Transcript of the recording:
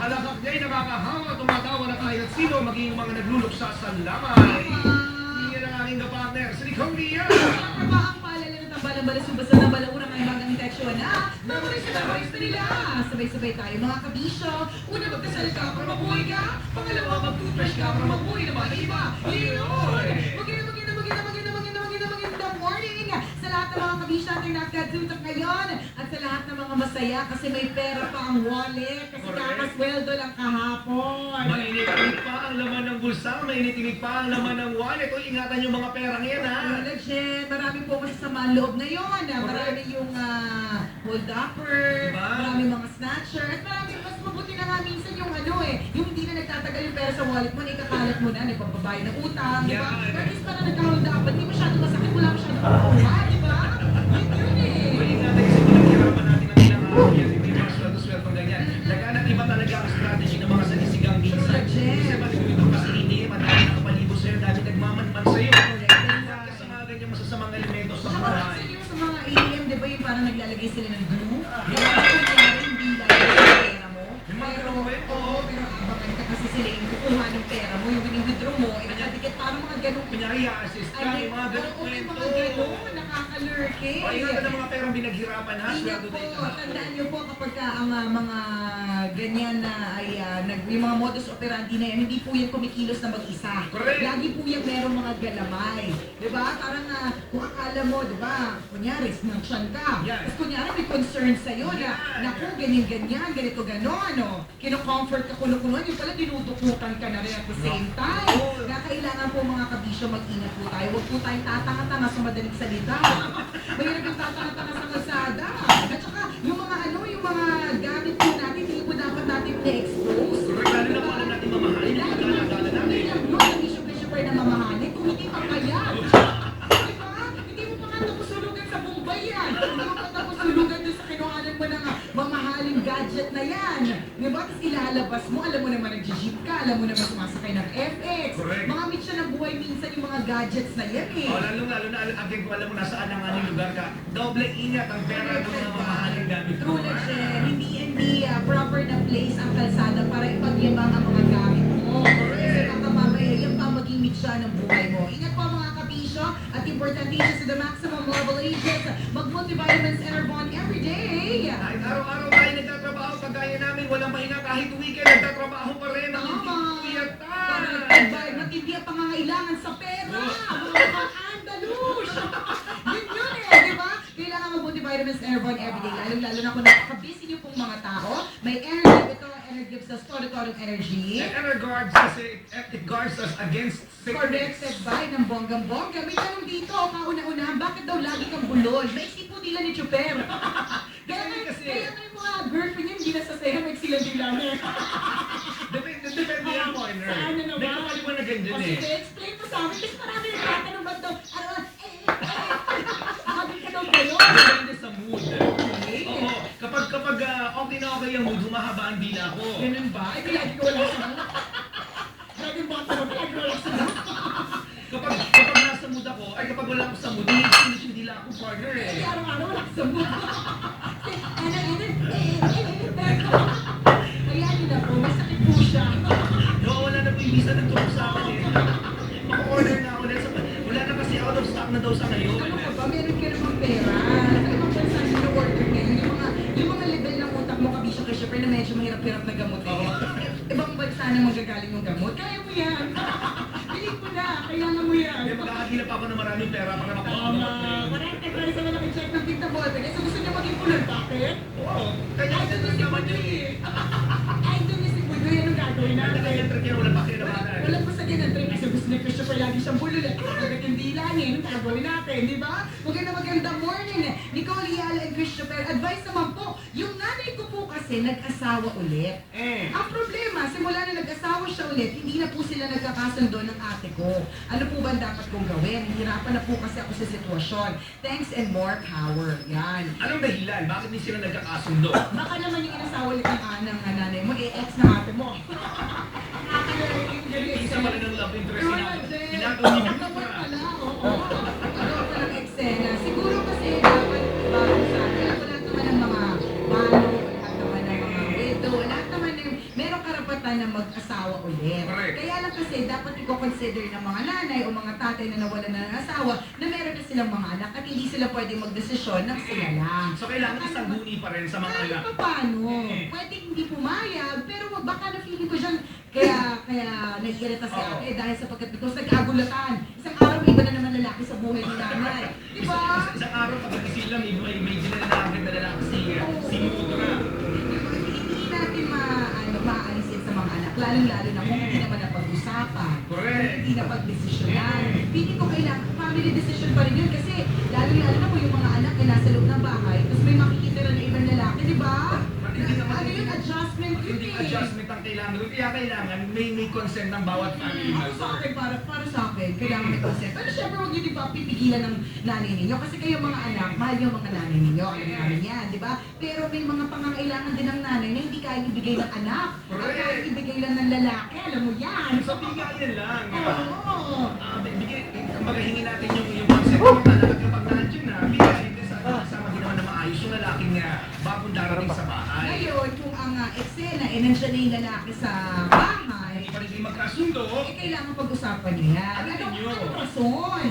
Halakak niya'y nakakahawa, tumatawa na kahit sino, maging mga nagluluksa sa lamay. Hindi na aking kapartner, si Cody yan. Ang paalala ng tambalang bala-subasa ng balaurang ay magang intensyon na mamulit sa boys na nila. Sabay-sabay tayo mga kabisyo. Una, magdasal ka para mabuhay ka. Pangalawa, mag-toothbrush ka para mabuhay naman ang iba. Yun! Maganda morning sa lahat ng mga kabisyo natin nakatutok ngayon. At sa lahat ng mga masaya kasi may pera pa ang wallet. Kasi kakasweldo lang kahapon. Mainit-init pa ang laman ng bulsa, mainit-init pa ang laman ng wallet. O, ingatan yung mga perang yan, ha? Legend, marami po masasama ang loob ngayon. Marami yung hold-upper, Diba? marami mga snatcher, at marami mas mabuti na nga minsan yung yung hindi na nagtatagal yung pera sa wallet mo, ikakalat mo na, nagpapabayad ng utang, di ba? Yeah. Pero at least parang nagka-hold up, hindi masyado masakit, wala masyado kukuha, di ba? Yun eh. O, ingatan kasi pinaghirapan natin ang ilang araw yan. Hindi yung mga sweldo-sweldo ganyan. Naghanap iba talaga ang strategy ng mga sanisigang minsan. Kasi malilito kasi hindi, madami nakapalibo sa'yo, dami nagmamanman sa'yo. Kasi mga ganyan masasamang elementos sa Saka buhay. kasi yung sa mga ATM, di ba yung parang naglalagay sila ng glue? Di ba? Kunyari, hindi lalagay yung pera mo. Yung mga Pero, ganun, oo, pero abangan ka kasi sila yung kukuha ng pera mo, yung withdraw mo, nakadikit parang mga ganun. Kunyari, i-assist ka, yung mga ganun Oo, yung kwento. mga ganun, nakakalurke. O, ingatan ng mga perang binaghirapan, ha? Ingat Sweldo po, tayo. tandaan niyo po kapag ka ang mga ganyan na ay yung mga modus operandi na yan, hindi po yan kumikilos na mag-isa. Correct. Lagi po yan merong mga galamay. Di ba? Parang kung akala mo, di ba, kunyari, snatchan ka. Yes. Tapos kunyari may concern sa'yo na, naku, ganyan-ganyan, ganito gano'n, kino-comfort ka kuno-kuno, yung pala dinudukutan ka na rin at the same time. Oo. Na kailangan po mga kabisyo mag-ingat po tayo. Huwag po tayong tatanga-tanga sa madaling salita. Mahirap yung tatanga-tanga sa kalsada. At saka, yung mga yung mga gamit po natin, hindi po dapat natin na-expose. Correct, lalo na kung alam natin mamahalin, hindi ka nakakala natin. Hindi lang yun, ang issue pa na mamahalin, kung hindi pa kaya. Diba? Hindi mo pa nga tapos-sulugan sa Bombay yan. Hindi mo pa tapos-sulugan doon sa kinuhanan mo ng mamahaling gadget na yan. Diba? Tapos ilalabas mo, alam mo naman nag-jeep ka, alam mo naman sumasakay ng FX. Correct. Mga mitsa ng buhay minsan yung mga gadgets na yan eh. O, lalo na, again, kung alam mo nasaan ang anong lugar ka, doble ingat ang pera ng mga mamahaling gamit mo. True na siya. Hindi proper na place ang kalsada para ipagyabang ang mga gamit mo. Kasi baka mamaya yan pa maging mitsa ng buhay mo. Ingat po mga kabisyo at importante siya sa the maximum level ages. Mag-multivitamins Enervon every day. Kahit araw-araw tayo nagtatrabaho, kagaya namin, walang pahinga kahit weekend, nagtatrabaho pa rin ang puyatan. Correct. Matindi ang pangangailangan sa pera. Mga Andalus. Yun eh, di ba? Kailangan mag-multivitamins Enervon every day. Lalo na kung napaka-busy niyo pong mga tao. May energy ito. Energy sa todo-todo energy. And Energuards kasi it guards us against sickness. Corrected by ng bonggang-bongga. May tanong dito, kauna-unahan, bakit daw lagi kang bulol? May isip po nila ni Chuper. Kaya may mga girlfriend niya, hindi nasasaya, may sila nila. Depende yan, partner. Sa ano naman? Hindi ko maliwanagan dyan eh. Sige, explain mo sa amin, kasi marami nagtatanong ba daw, sabi ka daw kayo. Depende sa mood. Okay. Oo, kapag okay na okay ang mood, humahaba ang dila ko. Ganun ba? Ay, lagi ko wala sa mga. Lagi ba sa mga, lagi ko wala sa mga. Kapag nasa mood ako, ay kapag wala ako sa mood, hindi yung dila ko, partner eh. Ay, araw-araw wala sa mga. Ayan yun na po, may sakit po siya. Wala na po yung visa nagtulog sa akin eh. Maka-order na ako ulit. Wala na kasi out of stock na daw sa ngayon. Ano ka ba? Meron ka namang pera. Sa ibang bansa yung order ngayon, yung mga level ng utak mo kabisyo kay Shopper na medyo mahirap-hirap na gamutin. Ibang bansa na manggagaling yung gamot. Kaya mo yan. Pilit mo na. Kailangan mo yan. Kaya magkakagilap ako ng maraming pera para makuha ko. Correct. Pero sa malaki check ng Tita Bote. So gusto niya maging pulol. Bakit? Oo. Kanya Ay, kasi doon si naman Budoy yun eh. Ay, doon niya si Budoy. Anong gagawin natin? Kanya trick yan, wala pa kayo naman. Walang masagin ang trip kasi gusto ni Christopher lagi siyang bulol at agad yung dila niya. Anong gagawin natin, di ba? Magandang morning. Nicole Yala and Christopher. Advice naman po, yung nanay ko po kasi nag-asawa ulit. Ang problema, simula na nag-asawa siya ulit, hindi na po sila nagkakasundo ng ate ko. Ano po ba ang dapat kong gawin? Hihirapan na po kasi ako sa sitwasyon. Thanks and more power. Yan. Anong dahilan? Bakit hindi sila nagkakasundo? Baka naman yung inasawa ulit ng nanay mo, ex na ate mo. Isa pa rin ang love interest True niya. na, Jen. Ginagawa ni Ang Bukra. pala, oo. Ano pa ng eksena? Siguro kasi dapat bago sa akin, wala naman ng mga balo, wala naman ng mga widow, wala naman ng, meron ulit. Correct. Kaya lang kasi dapat i-consider ng mga nanay o mga tatay na nawalan na ng asawa na meron na silang mga anak at hindi sila pwedeng magdesisyon ng sila lang. So kailangan isang guni pa rin sa mga Kahit anak. pa paano, pwede hindi pumayag, pero baka na feeling ko dyan, kaya nag-irita si Oo. ate dahil sapagkat because nag-agulatan. Isang araw iba na naman lalaki sa buhay ni nanay. Di ba? Isang araw pag-isip lang, may ginanakit na lalaki si Mudra. Hindi natin maalisin sa mga anak, lalong-lalo na kung hindi naman napag-usapan. Correct. Hindi napag-desisyonan. Feeling ko kailangan, family decision pa rin yun kasi lalong-lalo na kung yung mga anak ay nasa loob ng bahay, tapos may makikita na ibang lalaki, di ba? Ano yun, adjustment yun Hindi eh. adjustment ang kailangan. Kaya kailangan may consent ng bawat family Ako sa member. akin, para sa akin, kailangan may consent. Pero syempre, huwag niyo di ba pipigilan ng nanay ninyo. Kasi kayo mga anak, mahal yung mga nanay ninyo. Alam namin yan, di ba? Pero may mga pangangailangan din ng nanay na hindi kaya ibigay ng anak. Ang kaya ibigay lang ng lalaki. Alam mo yan. So bigayan lang. di ba? Oo. Magahingi natin yung consent ng mga anak at kapag nandiyan na, bigayan din sa kasama din naman na maayos yung lalaking bagong darating sa bahay. Ngayon, kung ang eksena, nandiyan na yung lalaki sa bahay, Hindi pa rin kayo magkasundo. kailangan pag-usapan niyo yan. Ano ninyo? Anong rason?